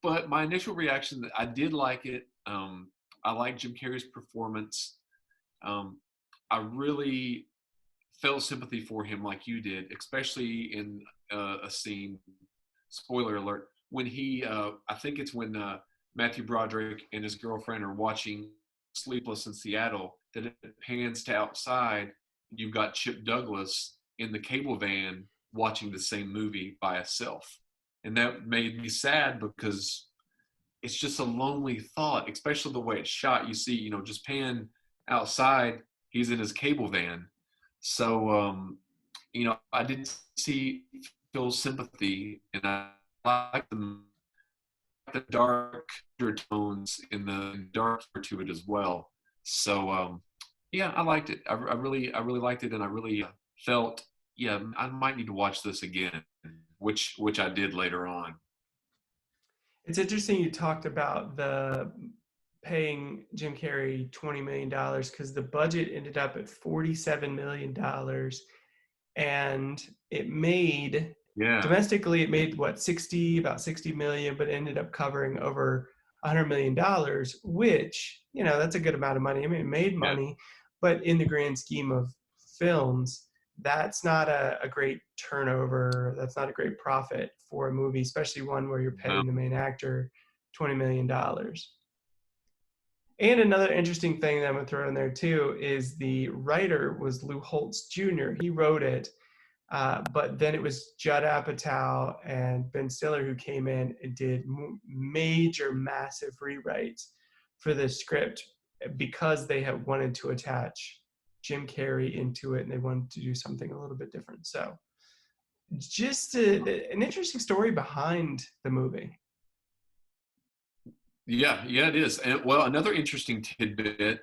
But my initial reaction, I did like it. I like Jim Carrey's performance. Um, I really felt sympathy for him like you did, especially in a scene, spoiler alert, when I think it's when Matthew Broderick and his girlfriend are watching Sleepless in Seattle, that it pans to outside. You've got Chip Douglas in the cable van watching the same movie by himself. And that made me sad because it's just a lonely thought, especially the way it's shot. You see, just pan outside, he's in his cable van. So, I did see Phil's sympathy, and I like the dark tones in the dark to it as well. So, yeah, I liked it. I really liked it, and I really felt, yeah, I might need to watch this again, which I did later on. It's interesting you talked about the paying Jim Carrey $20 million because the budget ended up at $47 million, and it made Yeah, domestically it made what, 60 about 60 million, but ended up covering over $100 million, which, that's a good amount of money. I mean, it made yeah, money, but in the grand scheme of films, that's not a great turnover. That's not a great profit for a movie, especially one where you're no, paying the main actor $20 million. And another interesting thing that I'm going to throw in there too is the writer was Lou Holtz Jr. He wrote it, but then it was Judd Apatow and Ben Stiller who came in and did major, massive rewrites for the script because they had wanted to attach Jim Carrey into it and they wanted to do something a little bit different. So just an interesting story behind the movie. yeah, yeah, it is. And well, another interesting tidbit,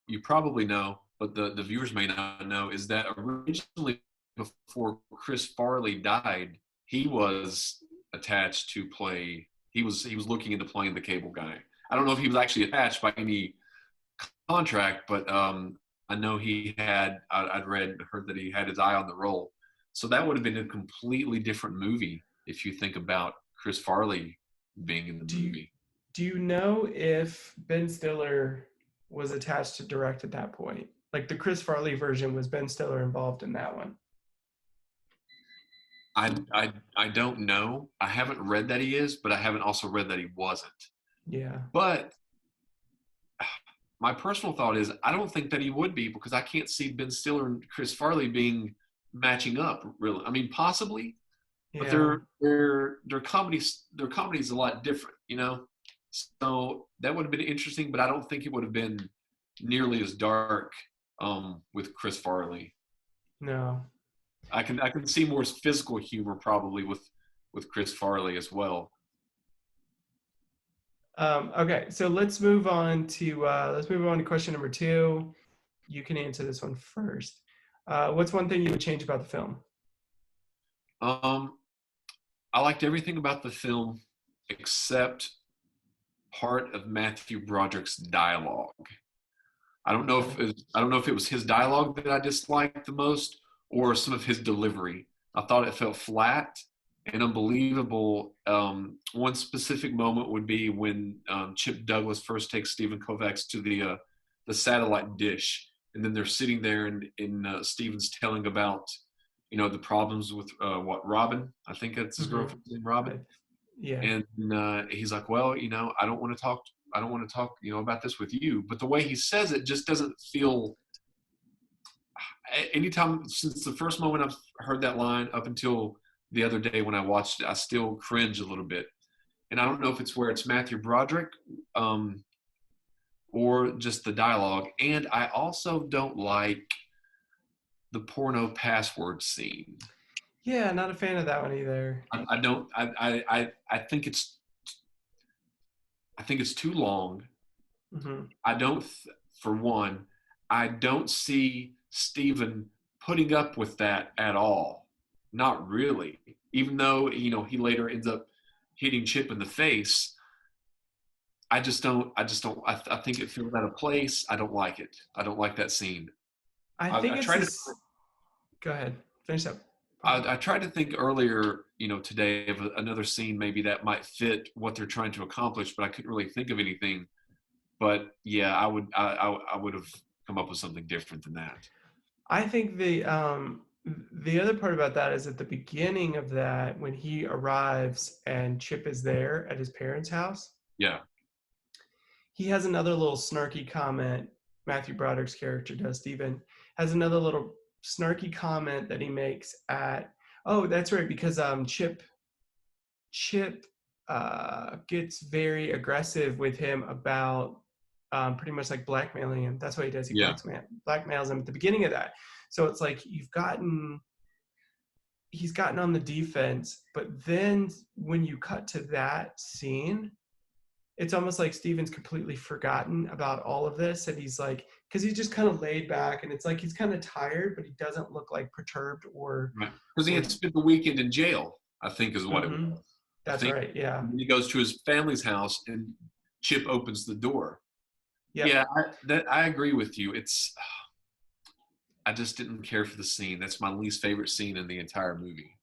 you probably know, but the viewers may not know, is that originally before Chris Farley died, he was attached to play. He was looking into playing the cable guy. I don't know if he was actually attached by any contract, but I know he had. I'd heard that he had his eye on the role. So that would have been a completely different movie if you think about Chris Farley being in the Do you movie. do you know if Ben Stiller was attached to direct at that point? Like the Chris Farley version, was Ben Stiller involved in that one? I don't know. I haven't read that he is, but I haven't also read that he wasn't. Yeah. But my personal thought is I don't think that he would be because I can't see Ben Stiller and Chris Farley being matching up really. I mean, possibly, but Yeah. their comedy's a lot different. So that would have been interesting, but I don't think it would have been nearly as dark with Chris Farley. No. I can see more physical humor probably with Chris Farley as well. Okay, so let's move on to question number two. You can answer this one first. What's one thing you would change about the film? Um, I liked everything about the film except part of Matthew Broderick's dialogue. Okay. I don't know if it was his dialogue that I disliked the most or some of his delivery. I thought it felt flat and unbelievable. One specific moment would be when Chip Douglas first takes Stephen Kovacs to the satellite dish, and then they're sitting there, and Stephen's telling about the problems with what Robin. I think that's his Mm-hmm. girlfriend's name, Robin. I, yeah. And he's like, well, I don't want to talk. I don't want to talk, about this with you. But the way he says it just doesn't feel. Anytime since the first moment I've heard that line up until the other day when I watched it, I still cringe a little bit. And I don't know if it's where it's Matthew Broderick um, or just the dialogue. And I also don't like the porno password scene. Yeah, not a fan of that one either. I don't. I think it's too long. Mm-hmm. I don't. For one, I don't see Steven putting up with that at all. Not really. Even though he later ends up hitting Chip in the face. I just don't. I just don't. I think it feels out of place. I don't like it. I don't like that scene. I I think it's tried to. this. Go ahead. Finish up. I tried to think earlier, today of another scene maybe that might fit what they're trying to accomplish, but I couldn't really think of anything. But yeah, I would have come up with something different than that. I think the other part about that is at the beginning of that, when he arrives and Chip is there at his parents' house, Yeah, he has another little snarky comment. Matthew Broderick's character does, Stephen, has another little snarky comment that he makes at, oh, that's right, because Chip gets very aggressive with him about pretty much like blackmailing him. That's what he does. He yeah, blackmails him at the beginning of that. So it's like he's gotten on the defense, but then when you cut to that scene, it's almost like Steven's completely forgotten about all of this, and he's like, because he's just kind of laid back, and it's like he's kind of tired, but he doesn't look like perturbed or. right. Because he or had spent the weekend in jail, I think is what it mm-hmm. was. I That's think right. Yeah. he goes to his family's house and Chip opens the door. Yep. Yeah, I agree with you. I just didn't care for the scene. That's my least favorite scene in the entire movie.